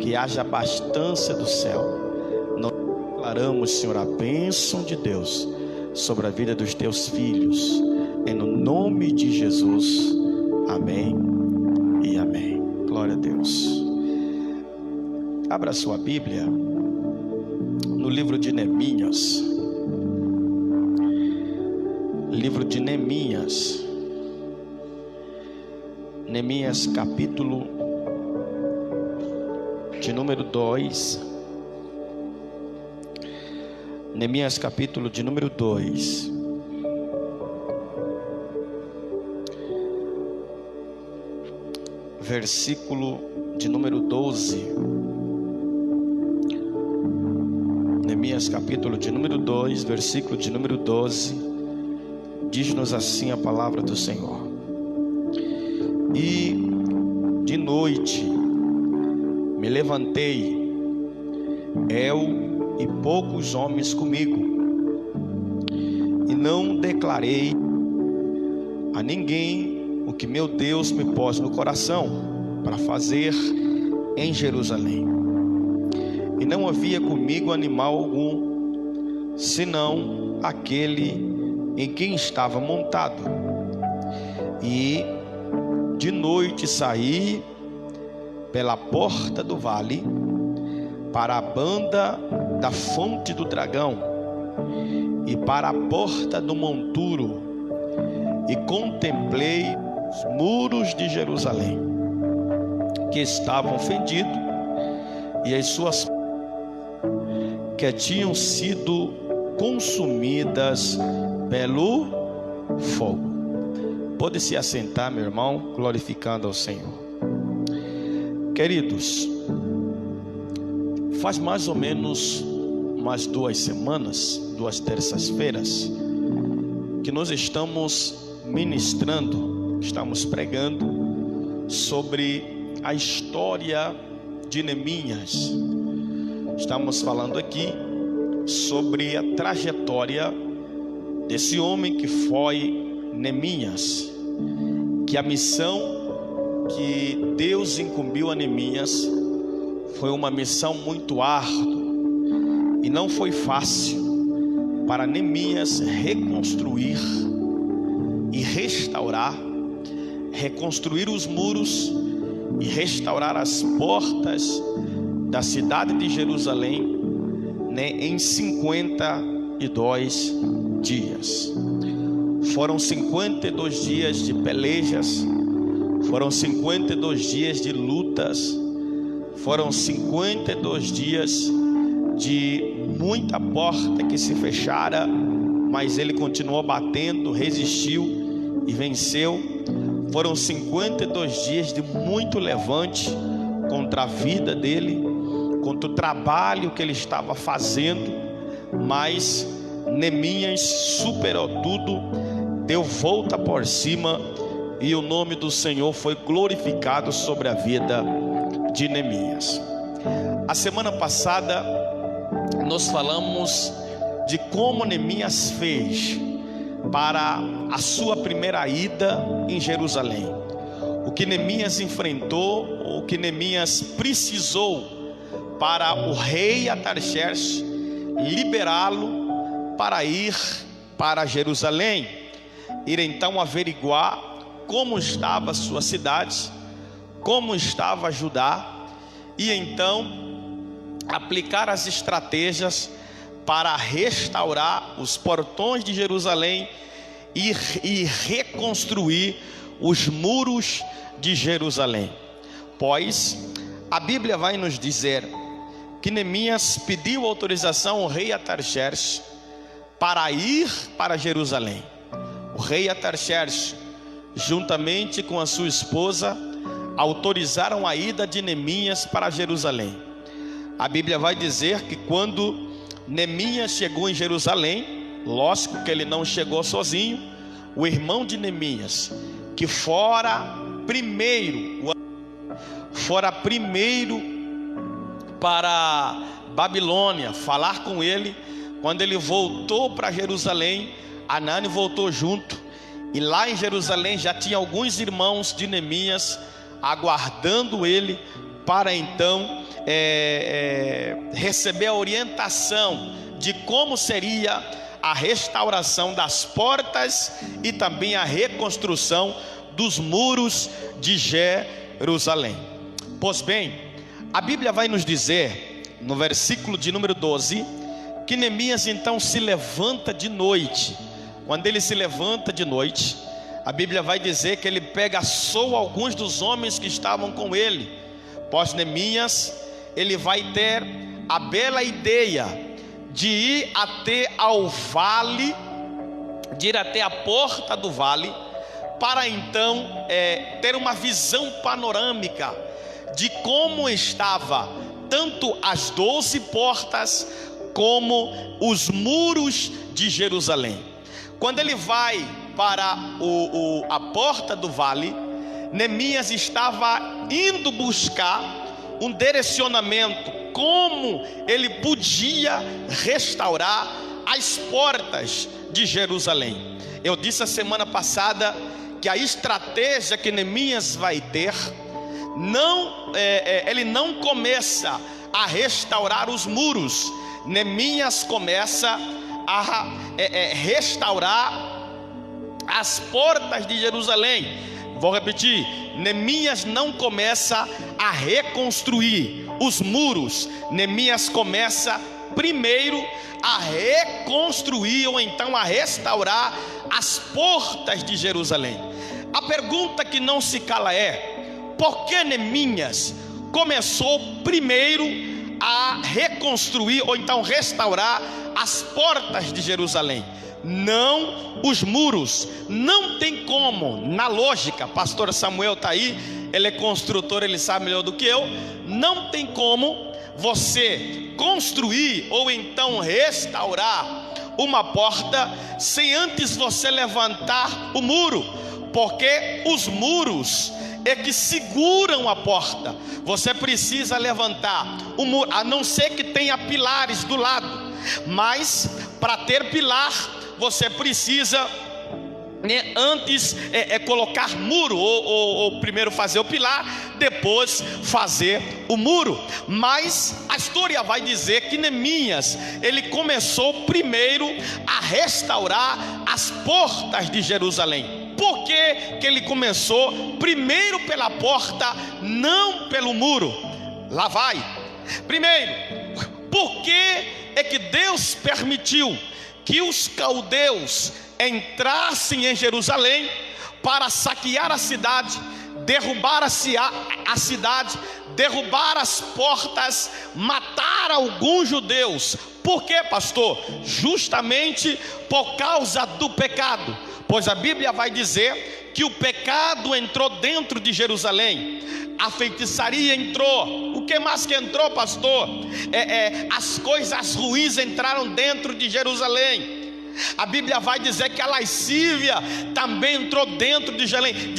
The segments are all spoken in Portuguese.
que haja abastança do céu. Nós declaramos, Senhor, a bênção de Deus sobre a vida dos teus filhos, no nome de Jesus. Amém e amém. Glória a Deus. Abra sua Bíblia no livro de Neemias. Livro de Neemias. Neemias capítulo de número 2. Neemias capítulo de número 2. Versículo de número 12. Neemias capítulo de número 2, versículo de número 12. Diz-nos assim a palavra do Senhor: E de noite me levantei, eu e poucos homens comigo, e não declarei a ninguém o que meu Deus me pôs no coração para fazer em Jerusalém. E não havia comigo animal algum, senão aquele em quem estava montado. E de noite saí pela porta do vale para a banda da fonte do dragão e para a porta do monturo, e contemplei os muros de Jerusalém, que estavam fendidos, e as suas que tinham sido consumidas pelo fogo. Pode se assentar, meu irmão, glorificando ao Senhor. Queridos, faz mais ou menos umas 2 semanas, 2 terças-feiras, que nós estamos ministrando, estamos pregando sobre a história de Neemias. Estamos falando aqui sobre a trajetória desse homem que foi Neemias, que a missão que Deus incumbiu a Neemias foi uma missão muito árdua, e não foi fácil para Neemias reconstruir e restaurar, reconstruir os muros e restaurar as portas da cidade de Jerusalém, em 52 dias. Foram 52 dias de pelejas, foram 52 dias de lutas, foram 52 dias de muita porta que se fechara, mas ele continuou batendo, resistiu e venceu. Foram 52 dias de muito levante contra a vida dele, contra o trabalho que ele estava fazendo, mas Neemias superou tudo, deu volta por cima, e o nome do Senhor foi glorificado sobre a vida de Neemias. A semana passada nós falamos de como Neemias fez para a sua primeira ida em Jerusalém, o que Neemias enfrentou, o que Neemias precisou para o rei Artaxerxes liberá-lo para ir para Jerusalém, ir então averiguar como estava a sua cidade, como estava Judá, e então aplicar as estratégias para restaurar os portões de Jerusalém e reconstruir os muros de Jerusalém. Pois a Bíblia vai nos dizer que Neemias pediu autorização ao rei Artaxerxes para ir para Jerusalém. O rei Artaxerxes, juntamente com a sua esposa, autorizaram a ida de Neemias para Jerusalém. A Bíblia vai dizer que quando Neemias chegou em Jerusalém, lógico que ele não chegou sozinho, o irmão de Neemias, que fora primeiro para Babilônia falar com ele, quando ele voltou para Jerusalém, Anani voltou junto, e lá em Jerusalém já tinha alguns irmãos de Neemias aguardando ele para então receber a orientação de como seria a restauração das portas e também a reconstrução dos muros de Jerusalém. Pois bem, a Bíblia vai nos dizer, no versículo de número 12, que Neemias então se levanta de noite. Quando ele se levanta de noite, a Bíblia vai dizer que ele soa alguns dos homens que estavam com ele. Pois Neemias, ele vai ter a bela ideia de ir até ao vale, de ir até a porta do vale, para então ter uma visão panorâmica de como estava tanto as 12 portas como os muros de Jerusalém. Quando ele vai para a porta do vale, Neemias estava indo buscar um direcionamento, como ele podia restaurar as portas de Jerusalém. Eu disse a semana passada que a estratégia que Neemias vai ter, ele não começa a restaurar os muros. Neemias começa a restaurar as portas de Jerusalém. Vou repetir: Neemias não começa a reconstruir os muros. Neemias começa primeiro a reconstruir, ou então a restaurar as portas de Jerusalém. A pergunta que não se cala é: por que Neemias começou primeiro a reconstruir, ou então restaurar as portas de Jerusalém, não os muros? Não tem como, na lógica, pastor Samuel está aí, ele é construtor, ele sabe melhor do que eu. Não tem como você construir ou então restaurar uma porta sem antes você levantar o muro, porque os muros é que seguram a porta. Você precisa levantar o muro, a não ser que tenha pilares do lado, mas para ter pilar você precisa antes colocar muro, ou primeiro fazer o pilar, depois fazer o muro. Mas a história vai dizer que Neemias, ele começou primeiro a restaurar as portas de Jerusalém. Por que que ele começou primeiro pela porta, não pelo muro? Lá vai. Primeiro, por que é que Deus permitiu que os caldeus entrassem em Jerusalém para saquear a cidade, derrubar a cidade, derrubar as portas, matar alguns judeus? Por quê, pastor? Justamente por causa do pecado. Pois a Bíblia vai dizer que o pecado entrou dentro de Jerusalém, a feitiçaria entrou. O que mais que entrou, pastor? As coisas ruins entraram dentro de Jerusalém. A Bíblia vai dizer que a lascívia também entrou dentro de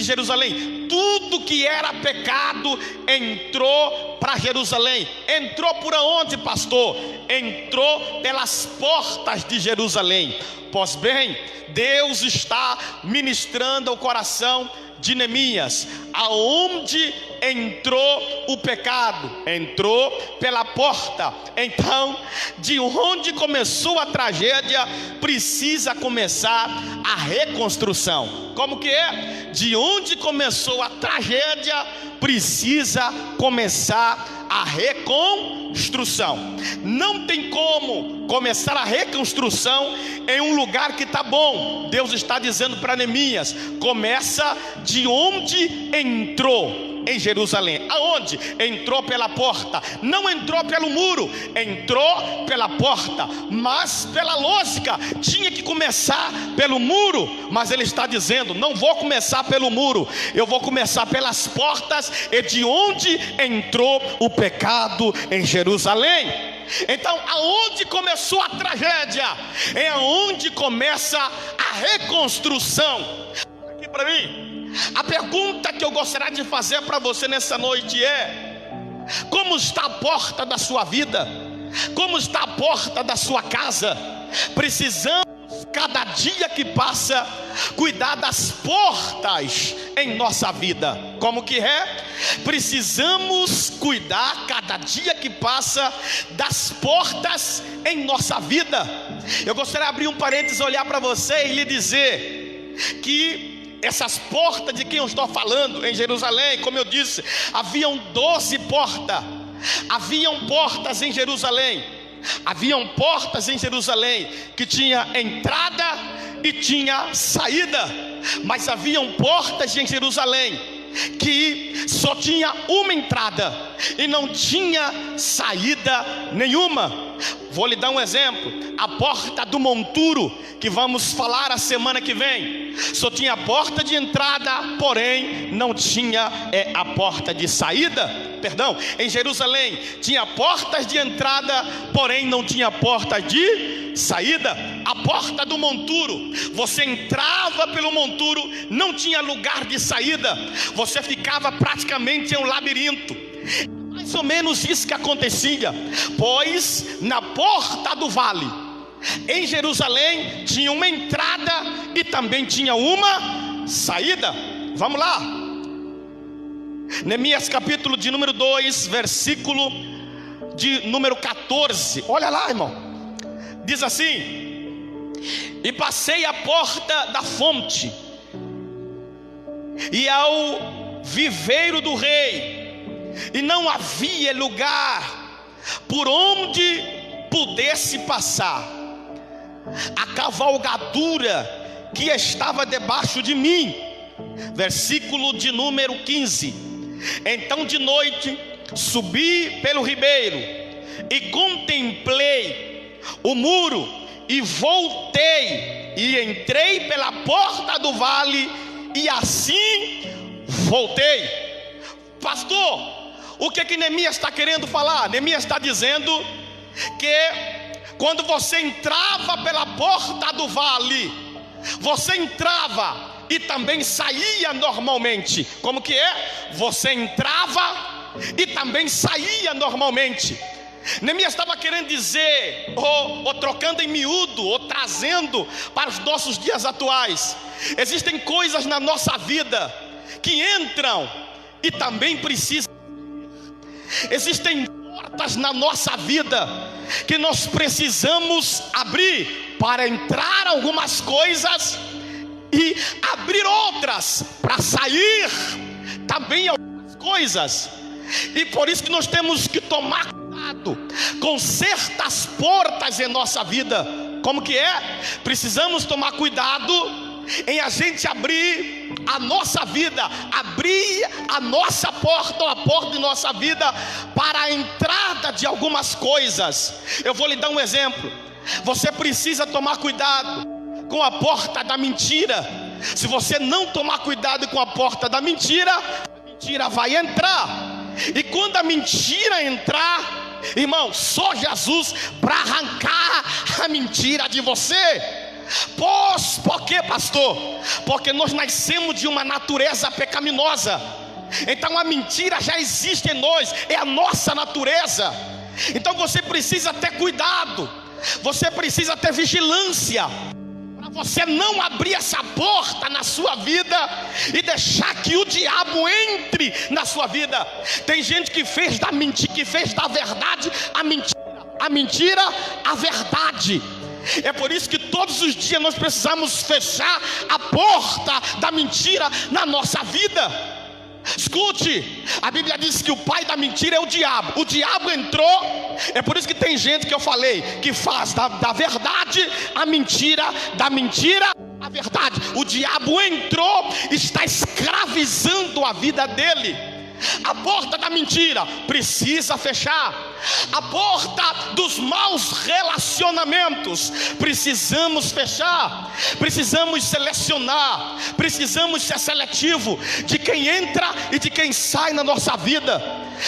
Jerusalém. Tudo que era pecado entrou para Jerusalém. Entrou por onde, pastor? Entrou pelas portas de Jerusalém. Pois bem, Deus está ministrando ao coração de Neemias. Aonde entrou o pecado? Entrou pela porta. Então, de onde começou a tragédia, precisa começar a reconstrução. Como que é? De onde começou a tragédia, precisa começar a reconstrução. Não tem como começar a reconstrução em um lugar que está bom. Deus está dizendo para Neemias: começa de onde entrou em Jerusalém. Aonde? Entrou pela porta. Não entrou pelo muro, entrou pela porta. Mas pela lógica tinha que começar pelo muro. Mas ele está dizendo: não vou começar pelo muro, eu vou começar pelas portas. E de onde entrou o pecado em Jerusalém? Então, aonde começou a tragédia é aonde começa a reconstrução. Aqui para mim, a pergunta que eu gostaria de fazer para você nessa noite é: como está a porta da sua vida? Como está a porta da sua casa? Precisamos cada dia que passa, cuidar das portas em nossa vida. Como que é? Precisamos cuidar cada dia que passa das portas em nossa vida. Eu gostaria de abrir um parênteses, olhar para você e lhe dizer que essas portas de quem eu estou falando em Jerusalém, como eu disse, haviam 12 portas. Haviam portas em Jerusalém. Haviam portas em Jerusalém que tinha entrada e tinha saída. Mas haviam portas em Jerusalém que só tinha uma entrada e não tinha saída nenhuma. Vou lhe dar um exemplo. A porta do monturo, que vamos falar a semana que vem, só tinha a porta de entrada, porém não tinha a porta de saída. Perdão, em Jerusalém tinha portas de entrada, porém não tinha porta de saída. A porta do monturo, você entrava pelo monturo, não tinha lugar de saída, você ficava praticamente em um labirinto. Mais ou menos isso que acontecia, pois na porta do vale, em Jerusalém, tinha uma entrada e também tinha uma saída. Vamos lá, Neemias capítulo de número 2, versículo de número 14. Olha lá, irmão, diz assim: e passei a porta da fonte e ao viveiro do rei, e não havia lugar por onde pudesse passar a cavalgadura que estava debaixo de mim. Versículo de número 15: então de noite subi pelo ribeiro e contemplei o muro, e voltei e entrei pela porta do vale, e assim voltei. Pastor, o que Neemias está querendo falar? Neemias está dizendo que quando você entrava pela porta do vale, você entrava e também saía normalmente. Como que é? Você entrava e também saía normalmente. Neemias estava querendo dizer, ou trocando em miúdo, ou trazendo para os nossos dias atuais, existem coisas na nossa vida que entram e também precisam. Existem portas na nossa vida que nós precisamos abrir para entrar algumas coisas e abrir outras para sair também algumas coisas. E por isso que nós temos que tomar cuidado com certas portas em nossa vida. Como que é? Precisamos tomar cuidado em a gente abrir a nossa vida, abrir a nossa porta ou a porta de nossa vida para a entrada de algumas coisas. Eu vou lhe dar um exemplo. Você precisa tomar cuidado com a porta da mentira. Se você não tomar cuidado com a porta da mentira, a mentira vai entrar. E quando a mentira entrar, irmão, só Jesus para arrancar a mentira de você. Pois, por quê, pastor? Porque nós nascemos de uma natureza pecaminosa. Então a mentira já existe em nós, é a nossa natureza. Então você precisa ter cuidado, você precisa ter vigilância, para você não abrir essa porta na sua vida e deixar que o diabo entre na sua vida. Tem gente que fez da mentira, que fez da verdade a mentira a verdade. É por isso que todos os dias nós precisamos fechar a porta da mentira na nossa vida. Escute, a Bíblia diz que o pai da mentira é o diabo. O diabo entrou. É por isso que tem gente que eu falei que faz da verdade a mentira, da mentira a verdade. O diabo entrou, está escravizando a vida dele. A porta da mentira precisa fechar. A porta dos maus relacionamentos precisamos fechar. Precisamos selecionar, precisamos ser seletivo de quem entra e de quem sai na nossa vida.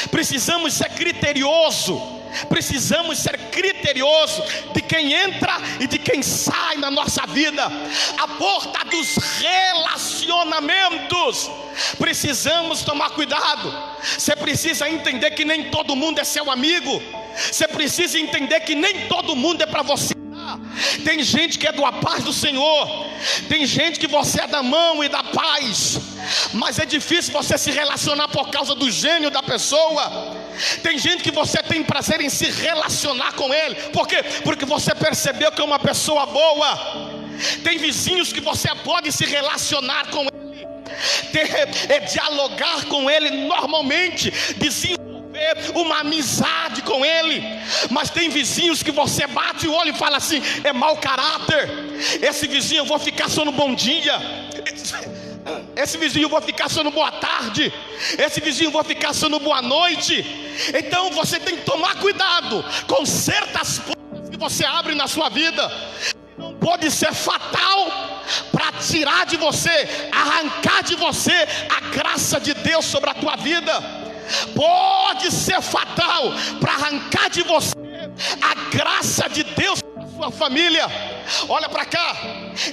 Precisamos ser criterioso. Precisamos ser criterioso de quem entra e de quem sai na nossa vida. A porta dos relacionamentos precisamos tomar cuidado. Você precisa entender que nem todo mundo é seu amigo. Você precisa entender que nem todo mundo é para você, Tem gente que é da paz do Senhor, tem gente que você é da mão e da paz, mas é difícil você se relacionar por causa do gênio da pessoa. Tem gente que você tem prazer em se relacionar com ele. Por quê? Porque você percebeu que é uma pessoa boa. Tem vizinhos que você pode se relacionar com ele, dialogar com ele normalmente, desenvolver uma amizade com ele. Mas tem vizinhos que você bate o olho e fala assim: é mau caráter. Esse vizinho eu vou ficar só no bom dia, esse vizinho eu vou ficar só no boa tarde, esse vizinho eu vou ficar só no boa noite. Então você tem que tomar cuidado com certas portas que você abre na sua vida. Não pode ser fatal para tirar de você, arrancar de você a graça de Deus sobre a tua vida. Pode ser fatal para arrancar de você a graça de Deus para a sua família. Olha para cá,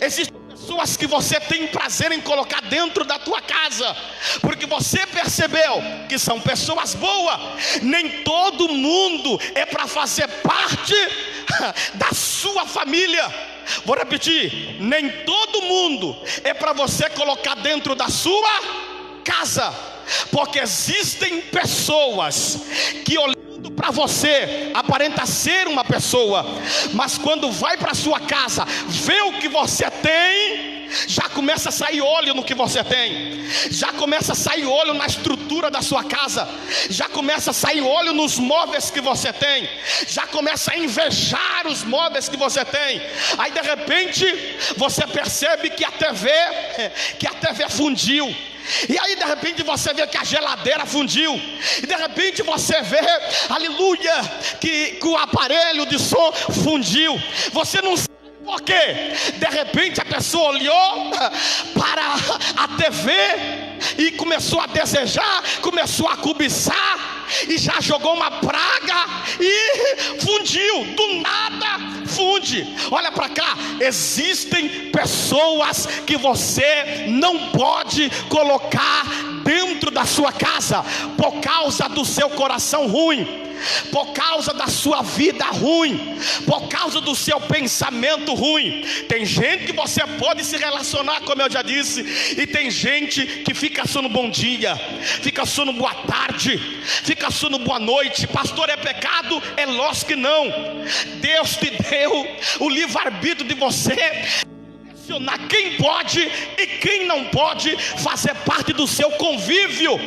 existem pessoas que você tem prazer em colocar dentro da tua casa, porque você percebeu que são pessoas boas. Nem todo mundo é para fazer parte da sua família. Vou repetir: nem todo mundo é para você colocar dentro da sua casa, porque existem pessoas que olhando para você aparenta ser uma pessoa, mas quando vai para sua casa, vê o que você tem, já começa a sair óleo no que você tem, já começa a sair óleo na estrutura da sua casa, já começa a sair óleo nos móveis que você tem, já começa a invejar os móveis que você tem. Aí de repente você percebe que a TV fundiu. E aí de repente você vê que a geladeira fundiu. E de repente você vê, aleluia, que o aparelho de som fundiu. Você não sabe por quê. De repente a pessoa olhou para a TV e começou a desejar, começou a cobiçar, e já jogou uma praga e fundiu. Do nada funde. Olha para cá, existem pessoas que você não pode colocar dentro da sua casa por causa do seu coração ruim, por causa da sua vida ruim, por causa do seu pensamento ruim. Tem gente que você pode se relacionar, como eu já disse, e tem gente que fica só no bom dia, fica só no boa tarde, fica só no boa noite. Pastor, é pecado? É lógico que não. Deus te deu o livre-arbítrio de você selecionar quem pode e quem não pode fazer parte do seu convívio,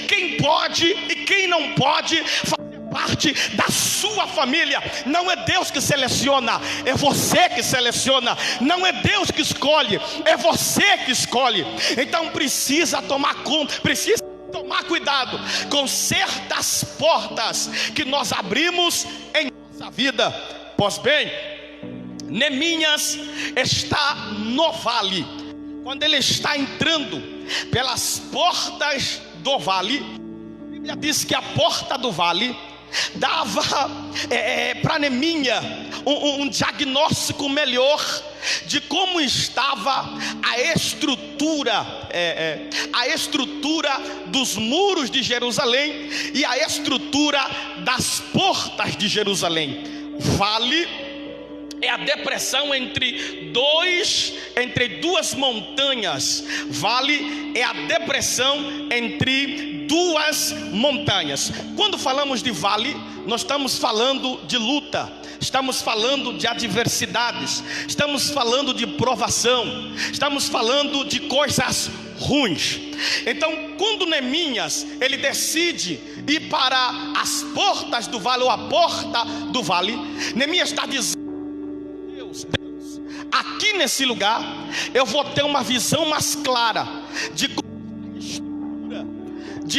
quem pode e quem não pode fazer parte da sua família. Não é Deus que seleciona, é você que seleciona. Não é Deus que escolhe, é você que escolhe. Então precisa tomar cuidado com certas portas que nós abrimos em nossa vida. Pois bem, Neemias está no vale. Quando ele está entrando pelas portas do vale, a Bíblia diz que a porta do vale dava para Neemias um diagnóstico melhor de como estava a estrutura dos muros de Jerusalém e a estrutura das portas de Jerusalém. Vale é a depressão entre duas montanhas. Vale é a depressão entre duas montanhas. Quando falamos de vale, nós estamos falando de luta, estamos falando de adversidades, estamos falando de provação, estamos falando de coisas ruins. Então, quando Neemias ele decide ir para as portas do vale, ou a porta do vale, Neemias está dizendo: Deus, aqui nesse lugar eu vou ter uma visão mais clara de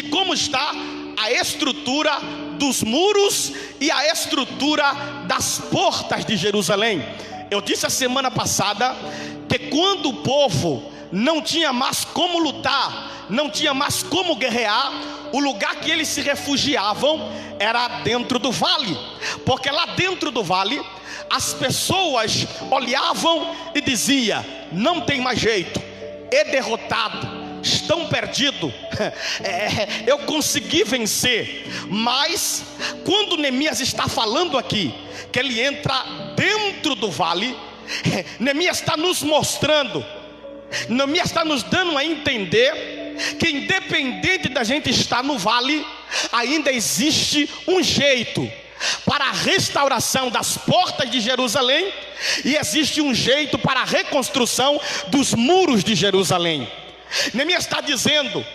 como está a estrutura dos muros e a estrutura das portas de Jerusalém. Eu disse a semana passada que quando o povo não tinha mais como lutar, não tinha mais como guerrear, o lugar que eles se refugiavam era dentro do vale, porque lá dentro do vale as pessoas olhavam e diziam: não tem mais jeito, é derrotado, estão perdidos, eu consegui vencer. Mas quando Neemias está falando aqui que ele entra dentro do vale, Neemias está nos mostrando, Neemias está nos dando a entender que independente da gente estar no vale, ainda existe um jeito para a restauração das portas de Jerusalém, e existe um jeito para a reconstrução dos muros de Jerusalém. Neemias está dizendo: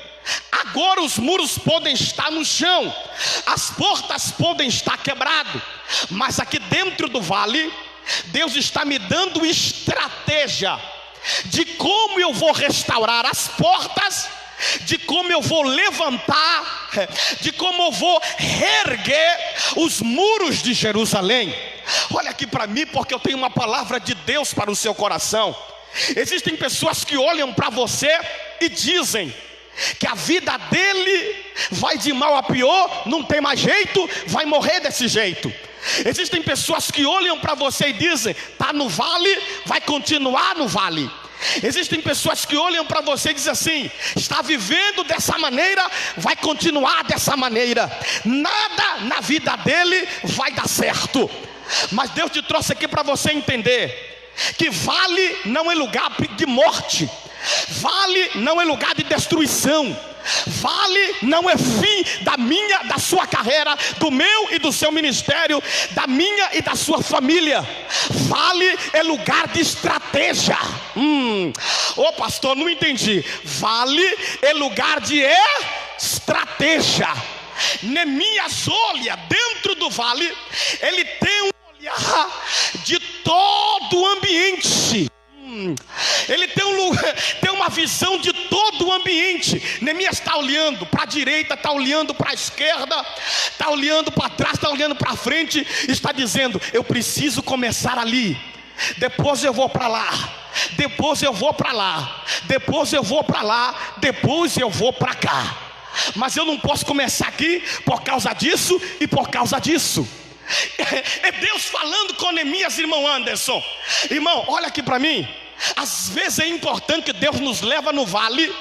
agora os muros podem estar no chão, as portas podem estar quebradas, mas aqui dentro do vale, Deus está me dando estratégia de como eu vou restaurar as portas, de como eu vou levantar, de como eu vou reerguer os muros de Jerusalém. Olha aqui para mim, porque eu tenho uma palavra de Deus para o seu coração. Existem pessoas que olham para você e dizem que a vida dele vai de mal a pior, não tem mais jeito, vai morrer desse jeito. Existem pessoas que olham para você e dizem: está no vale, vai continuar no vale. Existem pessoas que olham para você e dizem assim: está vivendo dessa maneira, vai continuar dessa maneira, nada na vida dele vai dar certo. Mas Deus te trouxe aqui para você entender que vale não é lugar de morte, vale não é lugar de destruição, vale não é fim da minha, da sua carreira, do meu e do seu ministério, da minha e da sua família. Vale é lugar de estratégia. Ô pastor, não entendi. Vale é lugar de estratégia. Neemias olha dentro do vale, ele tem um olhar de todo o ambiente. Ele tem uma visão de todo o ambiente. Neemias está olhando para a direita, está olhando para a esquerda, está olhando para trás, está olhando para frente, está dizendo: eu preciso começar ali, depois eu vou para lá, depois eu vou para lá, depois eu vou para lá, depois eu vou para cá. Mas eu não posso começar aqui por causa disso e por causa disso. É Deus falando com Neemias, irmão Anderson. Irmão, olha aqui para mim. Às vezes é importante que Deus nos leva no vale.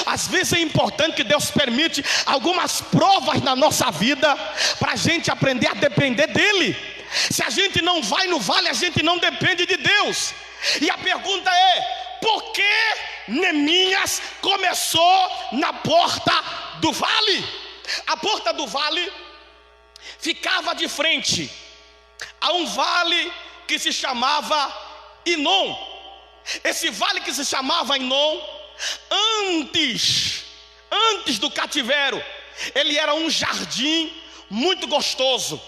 Às vezes é importante que Deus permite algumas provas na nossa vida, para a gente aprender a depender dEle. Se a gente não vai no vale, a gente não depende de Deus. E a pergunta é: por que Neemias começou na porta do vale? A porta do vale ficava de frente a um vale que se chamava Inom. Esse vale que se chamava Inom, antes do cativeiro, ele era um jardim muito gostoso.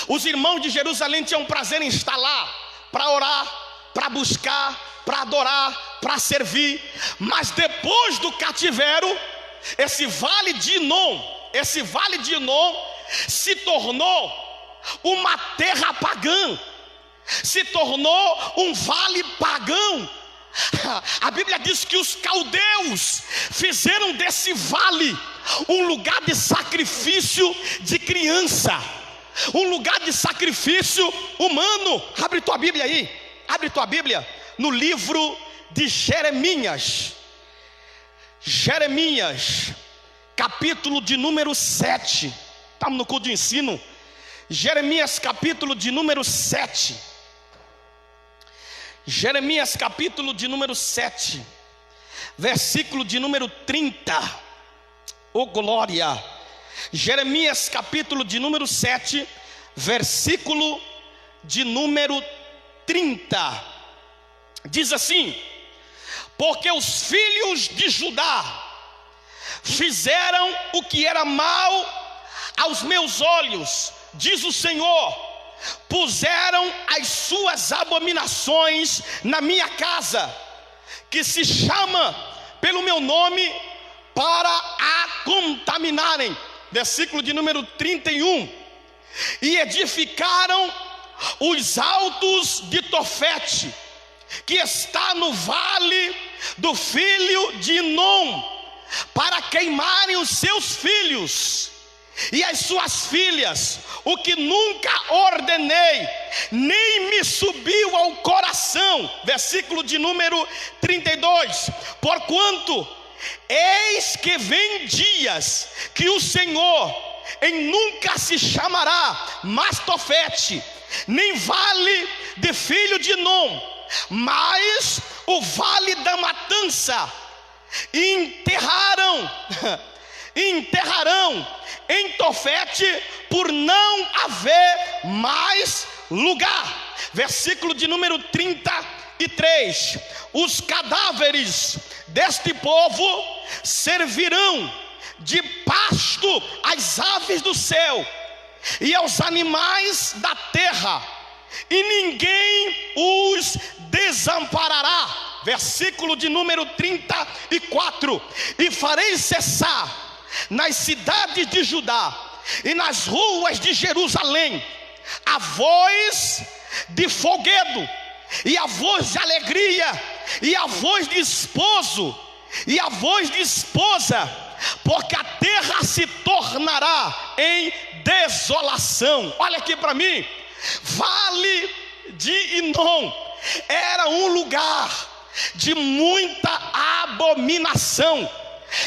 Os irmãos de Jerusalém tinham prazer em estar lá para orar, para buscar, para adorar, para servir. Mas depois do cativeiro, esse vale de Inom se tornou uma terra pagã, se tornou um vale pagão. A Bíblia diz que os caldeus fizeram desse vale um lugar de sacrifício de criança, um lugar de sacrifício humano. Abre tua Bíblia aí, abre tua Bíblia no livro de Jeremias, capítulo de número 7. Estamos no culto de ensino. Jeremias capítulo de número 7. Jeremias capítulo de número 7, versículo de número 30. Oh glória! Jeremias capítulo de número 7, versículo de número 30. Diz assim: porque os filhos de Judá fizeram o que era mal aos meus olhos, diz o Senhor. Puseram as suas abominações na minha casa, que se chama pelo meu nome, para a contaminarem. Versículo de número 31. E edificaram os altos de Tofete, que está no vale do filho de Inom, para queimarem os seus filhos e as suas filhas, o que nunca ordenei, nem me subiu ao coração. Versículo de número 32. Porquanto eis que vem dias que o Senhor em nunca se chamará mais Tofete, nem vale de filho de Inom, mas o vale da matança, e enterrarão em Tofete, por não haver mais lugar. Versículo de número 33: os cadáveres deste povo servirão de pasto às aves do céu e aos animais da terra, e ninguém os desamparará. Versículo de número 34: e farei cessar nas cidades de Judá e nas ruas de Jerusalém a voz de folguedo, e a voz de alegria, e a voz de esposo, e a voz de esposa, porque a terra se tornará em desolação. Olha aqui para mim, Vale de Inom era um lugar de muita abominação.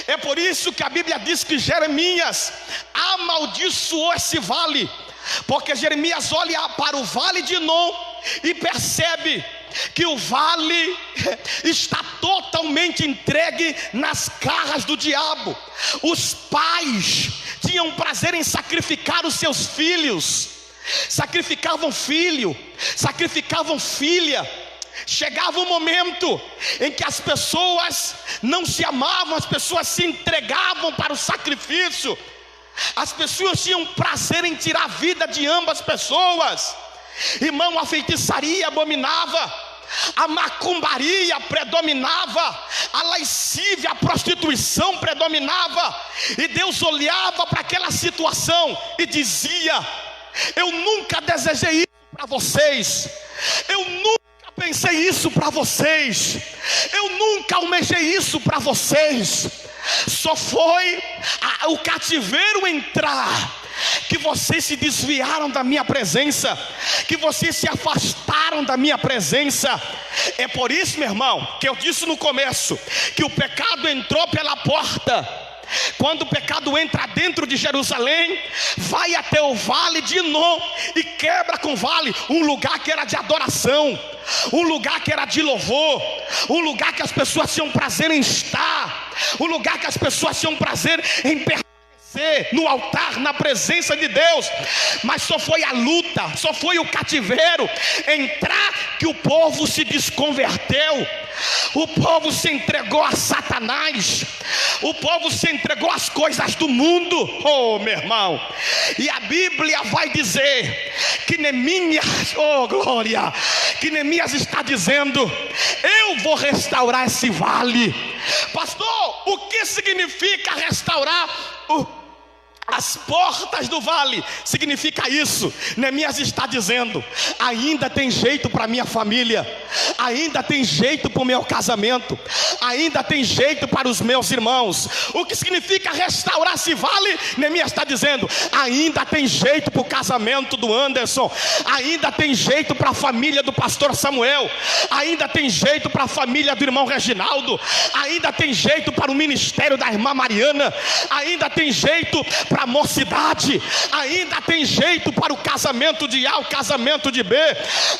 É por isso que a Bíblia diz que Jeremias amaldiçoou esse vale, porque Jeremias olha para o vale de Inom e percebe que o vale está totalmente entregue nas garras do diabo. Os pais tinham prazer em sacrificar os seus filhos, sacrificavam filho, sacrificavam filha. Chegava um momento em que as pessoas não se amavam, as pessoas se entregavam para o sacrifício, as pessoas tinham prazer em tirar a vida de ambas pessoas. Irmão, a feitiçaria abominava, a macumbaria predominava, a lascívia, a prostituição predominava, e Deus olhava para aquela situação e dizia: eu nunca desejei isso para vocês, eu nunca pensei isso para vocês, eu nunca almejei isso para vocês. Só foi o cativeiro entrar que vocês se desviaram da minha presença, que vocês se afastaram da minha presença. É por isso, meu irmão, que eu disse no começo que o pecado entrou pela porta. Quando o pecado entra dentro de Jerusalém, vai até o vale de Inom e quebra com o vale, um lugar que era de adoração, um lugar que era de louvor, um lugar que as pessoas tinham prazer em estar, um lugar que as pessoas tinham prazer em permanecer no altar, na presença de Deus. Mas só foi a luta, só foi o cativeiro entrar que o povo se desconverteu, o povo se entregou a Satanás, o povo se entregou às coisas do mundo. Oh, meu irmão, e a Bíblia vai dizer que Neemias, oh glória, que Neemias está dizendo: eu vou restaurar esse vale. Pastor, o que significa restaurar as portas do vale? Significa isso. Neemias está dizendo: ainda tem jeito para minha família, ainda tem jeito para o meu casamento, ainda tem jeito para os meus irmãos. O que significa restaurar esse vale? Neemias está dizendo: ainda tem jeito para o casamento do Anderson, ainda tem jeito para a família do pastor Samuel, ainda tem jeito para a família do irmão Reginaldo, ainda tem jeito para o ministério da irmã Mariana, ainda tem jeito para a mocidade, ainda tem jeito para o casamento de A, o casamento de B,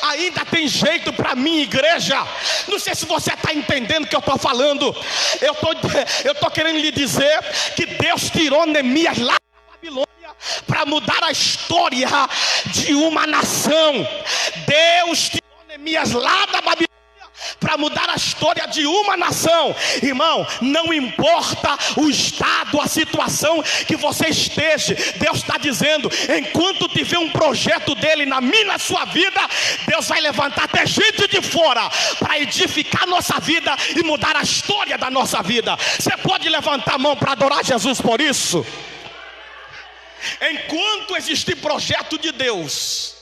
ainda tem jeito para a minha igreja. Não sei se você está entendendo o que eu estou falando. Eu estou querendo lhe dizer que Deus tirou Neemias lá da Babilônia para mudar a história de uma nação. Deus tirou Neemias lá da Babilônia para mudar a história de uma nação. Irmão, não importa o estado, a situação que você esteja, Deus está dizendo: enquanto tiver um projeto dele na minha, na sua vida, Deus vai levantar até gente de fora para edificar a nossa vida e mudar a história da nossa vida. Você pode levantar a mão para adorar Jesus por isso? Enquanto existir projeto de Deus,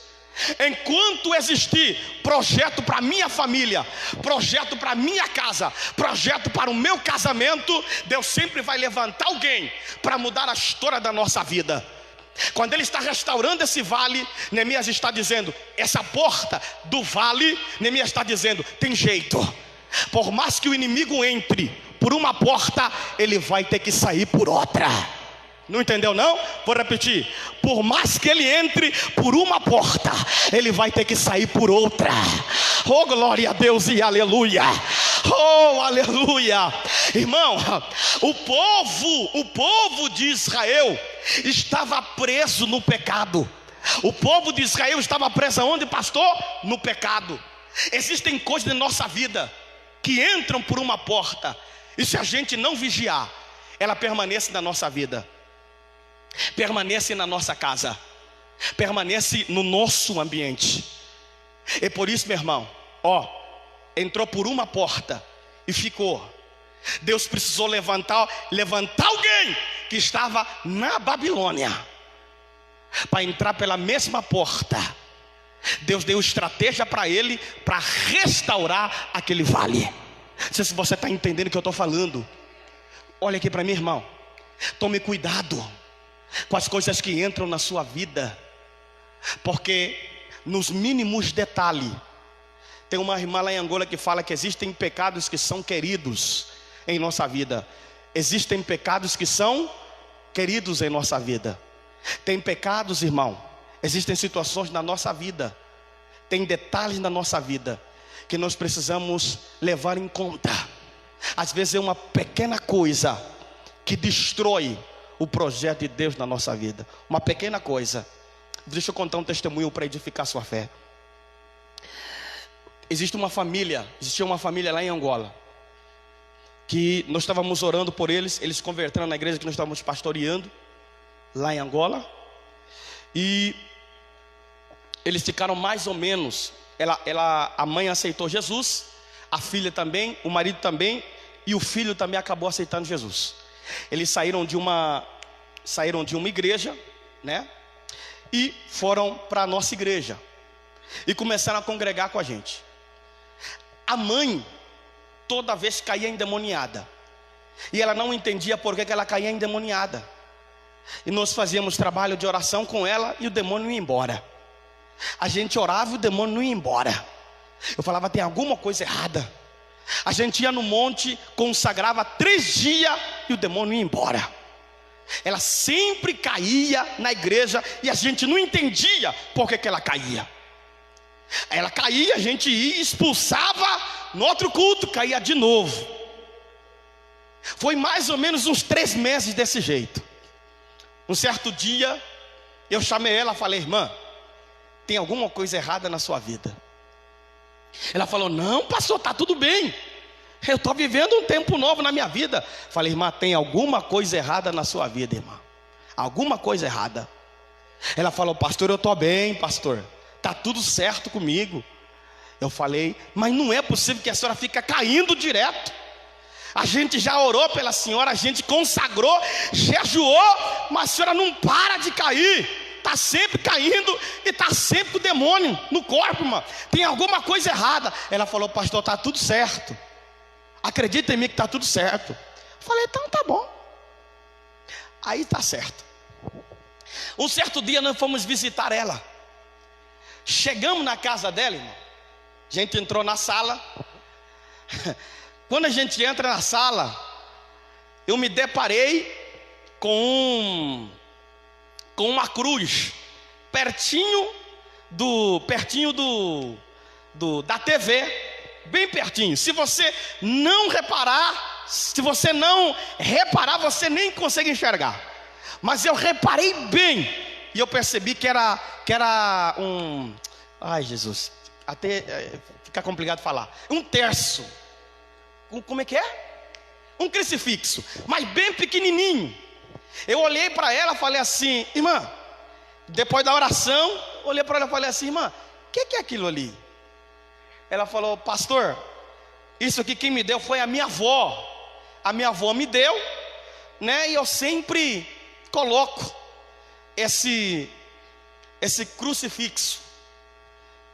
enquanto existir projeto para minha família, projeto para minha casa, projeto para o meu casamento, Deus sempre vai levantar alguém para mudar a história da nossa vida. Quando Ele está restaurando esse vale, Neemias está dizendo: essa porta do vale, Neemias está dizendo, tem jeito. Por mais que o inimigo entre por uma porta, ele vai ter que sair por outra. Não entendeu não? Vou repetir: por mais que ele entre por uma porta, ele vai ter que sair por outra. Oh, glória a Deus e aleluia. Oh, aleluia. Irmão, o povo de Israel estava preso no pecado. O povo de Israel estava preso aonde, pastor? No pecado. Existem coisas na nossa vida que entram por uma porta, e se a gente não vigiar, ela permanece na nossa vida, permanece na nossa casa, permanece no nosso ambiente. E por isso, meu irmão, entrou por uma porta e ficou. Deus precisou levantar alguém que estava na Babilônia para entrar pela mesma porta. Deus deu estratégia para ele, para restaurar aquele vale. Não sei se você está entendendo o que eu estou falando. Olha aqui para mim, irmão. Tome cuidado com as coisas que entram na sua vida, porque nos mínimos detalhes. Tem uma irmã lá em Angola que fala que existem pecados que são queridos em nossa vida. Existem pecados que são queridos em nossa vida. Tem pecados, irmão, existem situações na nossa vida, tem detalhes na nossa vida que nós precisamos levar em conta. Às vezes é uma pequena coisa que destrói o projeto de Deus na nossa vida. Uma pequena coisa. Deixa eu contar um testemunho para edificar sua fé. Existia uma família lá em Angola, que nós estávamos orando por eles. Eles converteram na igreja que nós estávamos pastoreando lá em Angola. E eles ficaram mais ou menos, a mãe aceitou Jesus, a filha também, o marido também, e o filho também acabou aceitando Jesus. Eles saíram de uma igreja, né? E foram para a nossa igreja e começaram a congregar com a gente. A mãe toda vez caía endemoniada, e ela não entendia por que ela caía endemoniada. E nós fazíamos trabalho de oração com ela e o demônio ia embora. A gente orava e o demônio não ia embora. Eu falava, tem alguma coisa errada. A gente ia no monte, consagrava 3 dias e o demônio ia embora. Ela sempre caía na igreja e a gente não entendia por que ela caía. Ela caía, a gente ia, expulsava, no outro culto caía de novo. Foi mais ou menos uns 3 meses desse jeito. Um certo dia eu chamei ela e falei, irmã, tem alguma coisa errada na sua vida? Ela falou, não, pastor, está tudo bem, eu estou vivendo um tempo novo na minha vida. Falei, irmã, tem alguma coisa errada na sua vida, irmã? Alguma coisa errada? Ela falou, pastor, eu estou bem, pastor, está tudo certo comigo. Eu falei, mas não é possível que a senhora fique caindo direto. A gente já orou pela senhora, a gente consagrou, jejuou, mas a senhora não para de cair. Está sempre caindo e está sempre com o demônio no corpo, irmão. Tem alguma coisa errada. Ela falou, pastor, está tudo certo. Acredita em mim que está tudo certo. Eu falei, então tá bom. Aí está certo. Um certo dia nós fomos visitar ela. Chegamos na casa dela, irmão. A gente entrou na sala. Quando a gente entra na sala, eu me deparei com uma cruz pertinho da TV, bem pertinho. Se você não reparar, você nem consegue enxergar. Mas eu reparei bem e eu percebi que era um, ai Jesus, até fica complicado falar, um terço. Como é que é? Um crucifixo, mas bem pequenininho. Eu olhei para ela e falei assim, irmã, depois da oração, olhei para ela e falei assim, irmã, o que é aquilo ali? Ela falou, pastor, isso aqui quem me deu foi a minha avó. A minha avó me deu, né? E eu sempre coloco esse crucifixo.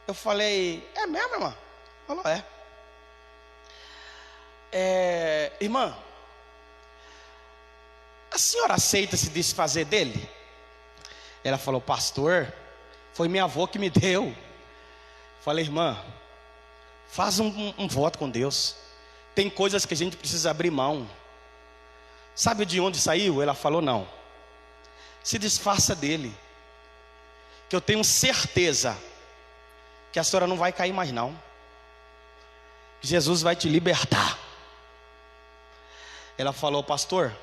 Eu falei, é mesmo, irmã? Ela falou, irmã, a senhora aceita se desfazer dele? Ela falou, pastor, foi minha avó que me deu. Falei, irmã, faz um voto com Deus. Tem coisas que a gente precisa abrir mão. Sabe de onde saiu? Ela falou, não, se desfaça dele, que eu tenho certeza que a senhora não vai cair mais não. Jesus vai te libertar. Ela falou: pastor,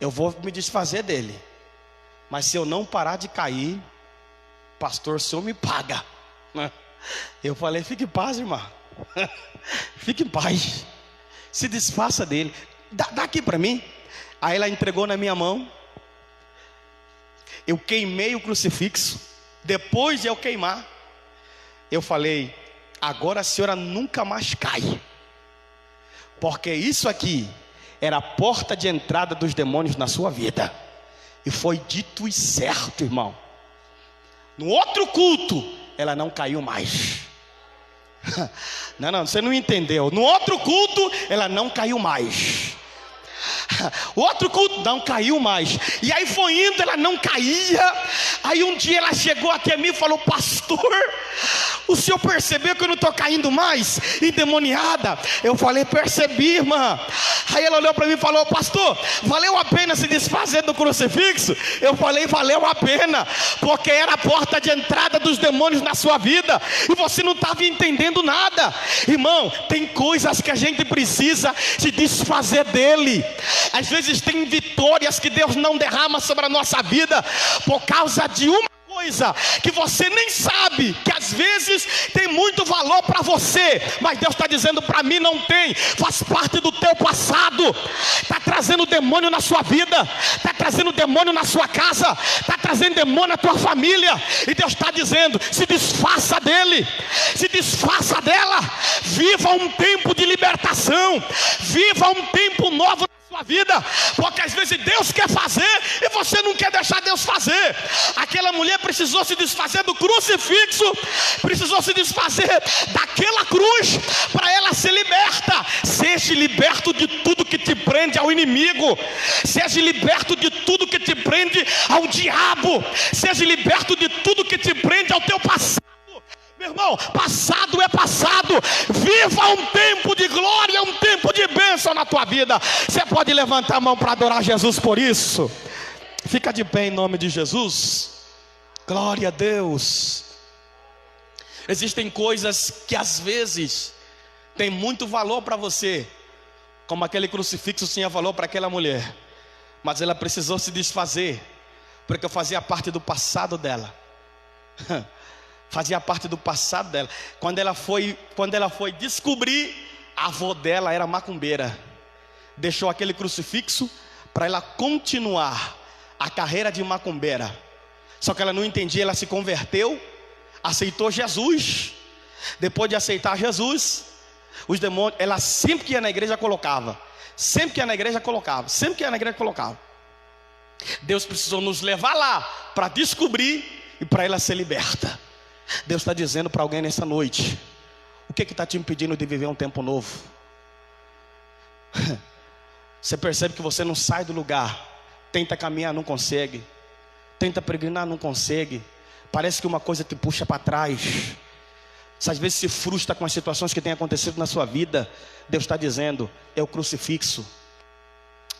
eu vou me desfazer dele, mas se eu não parar de cair, pastor, o senhor me paga. Eu falei: fique em paz, irmã. Fique em paz. Se desfaça dele. Dá aqui para mim. Aí ela entregou na minha mão. Eu queimei o crucifixo. Depois de eu queimar, eu falei: agora a senhora nunca mais cai, porque isso aqui era a porta de entrada dos demônios na sua vida. E foi dito e certo, irmão. No outro culto, ela não caiu mais. Não, você não entendeu. No outro culto, ela não caiu mais. O outro culto não caiu mais. E aí foi indo, ela não caía. Aí um dia ela chegou até mim e falou: pastor, o senhor percebeu que eu não estou caindo mais, endemoniada? Eu falei: percebi, irmã. Aí ela olhou para mim e falou: pastor, valeu a pena se desfazer do crucifixo? Eu falei: valeu a pena, porque era a porta de entrada dos demônios na sua vida, e você não estava entendendo nada. Irmão, tem coisas que a gente precisa se desfazer dele. Às vezes tem vitórias que Deus não derrama sobre a nossa vida por causa de uma coisa que você nem sabe, que às vezes tem muito valor para você, mas Deus está dizendo: para mim não tem, faz parte do teu passado, está trazendo demônio na sua vida, está trazendo demônio na sua casa, está trazendo demônio na tua família, e Deus está dizendo: se desfaça dele, se desfaça dela, viva um tempo de libertação, viva um tempo novo na sua vida, porque às vezes Deus quer fazer e você não quer deixar Deus fazer. Aquela mulher precisou se desfazer do crucifixo, precisou se desfazer daquela cruz para ela ser liberta. Seja liberto de tudo que te prende ao inimigo, seja liberto de tudo que te prende ao diabo, seja liberto de tudo que te prende ao teu passado. Meu irmão, passado é passado. Viva um tempo de glória, um tempo de bênção na tua vida. Você pode levantar a mão para adorar Jesus por isso? Fica de pé em nome de Jesus. Glória a Deus. Existem coisas que às vezes tem muito valor para você, como aquele crucifixo tinha valor para aquela mulher, mas ela precisou se desfazer, porque fazia parte do passado dela. Fazia parte do passado dela. Quando ela foi descobrir, a avó dela era macumbeira. Deixou aquele crucifixo para ela continuar a carreira de macumbeira. Só que ela não entendia, ela se converteu, aceitou Jesus. Depois de aceitar Jesus, os demônios, ela sempre que ia na igreja colocava. Sempre que ia na igreja colocava. Sempre que ia na igreja colocava. Deus precisou nos levar lá para descobrir e para ela ser liberta. Deus está dizendo para alguém nessa noite: o que está te impedindo de viver um tempo novo? Você percebe que você não sai do lugar, tenta caminhar, não consegue, tenta peregrinar, não consegue, parece que uma coisa te puxa para trás. Você às vezes se frustra com as situações que têm acontecido na sua vida. Deus está dizendo: é o crucifixo,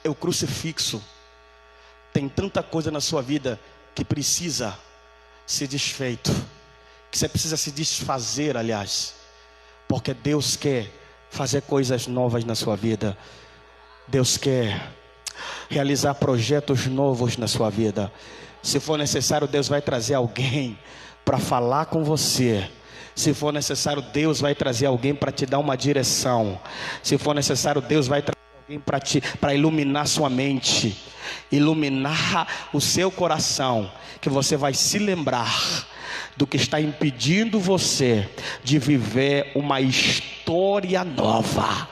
é o crucifixo. Tem tanta coisa na sua vida que precisa ser desfeito, que você precisa se desfazer, aliás, porque Deus quer fazer coisas novas na sua vida. Deus quer realizar projetos novos na sua vida. Se for necessário, Deus vai trazer alguém para falar com você. Se for necessário, Deus vai trazer alguém para te dar uma direção. Se for necessário, Deus vai trazer alguém para iluminar sua mente, iluminar o seu coração, que você vai se lembrar do que está impedindo você de viver uma história nova.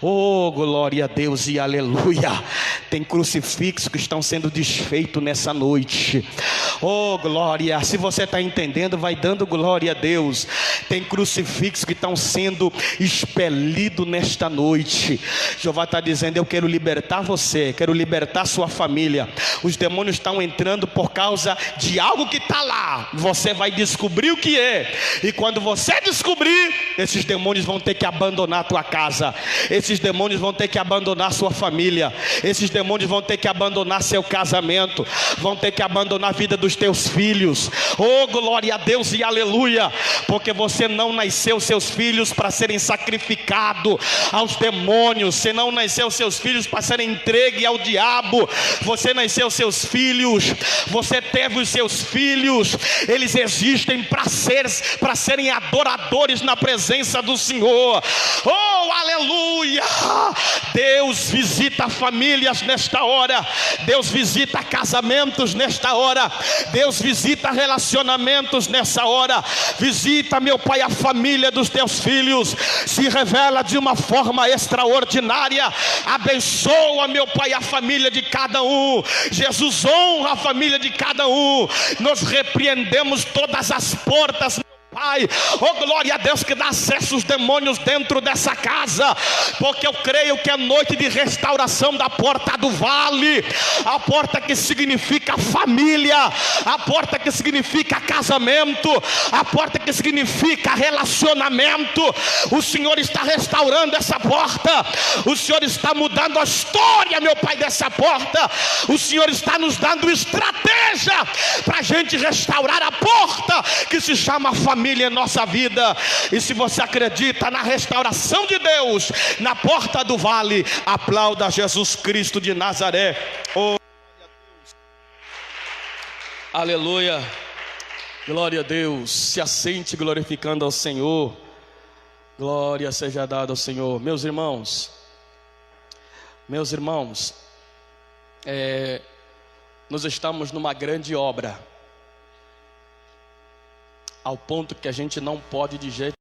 Oh, glória a Deus e aleluia. Tem crucifixos que estão sendo desfeitos nessa noite. Oh, glória. Se você está entendendo, vai dando glória a Deus. Tem crucifixos que estão sendo expelidos nesta noite. Jeová está dizendo: eu quero libertar você, quero libertar sua família. Os demônios estão entrando por causa de algo que está lá. Você vai descobrir o que é. E quando você descobrir, esses demônios vão ter que abandonar a tua casa. Esses esses demônios vão ter que abandonar sua família, esses demônios vão ter que abandonar seu casamento, vão ter que abandonar a vida dos teus filhos. Oh, glória a Deus e aleluia, porque você não nasceu seus filhos para serem sacrificados aos demônios, você não nasceu seus filhos para serem entregues ao diabo, você nasceu seus filhos, você teve os seus filhos, eles existem para serem adoradores na presença do Senhor. Oh, aleluia! Deus visita famílias nesta hora, Deus visita casamentos nesta hora, Deus visita relacionamentos nessa hora. Visita, meu Pai, a família dos teus filhos, se revela de uma forma extraordinária, abençoa, meu Pai, a família de cada um. Jesus honra a família de cada um. Nós repreendemos todas as portas, Pai, oh glória a Deus, que dá acesso aos demônios dentro dessa casa, porque eu creio que é noite de restauração da porta do vale, a porta que significa família, a porta que significa casamento, a porta que significa relacionamento. O Senhor está restaurando essa porta, o Senhor está mudando a história, meu Pai, dessa porta. O Senhor está nos dando estratégia para a gente restaurar a porta que se chama família em nossa vida. E se você acredita na restauração de Deus na porta do vale, aplauda Jesus Cristo de Nazaré. Oh, aleluia, glória a Deus. Se assente glorificando ao Senhor. Glória seja dada ao Senhor. Meus irmãos, nós estamos numa grande obra, ao ponto que a gente não pode de jeito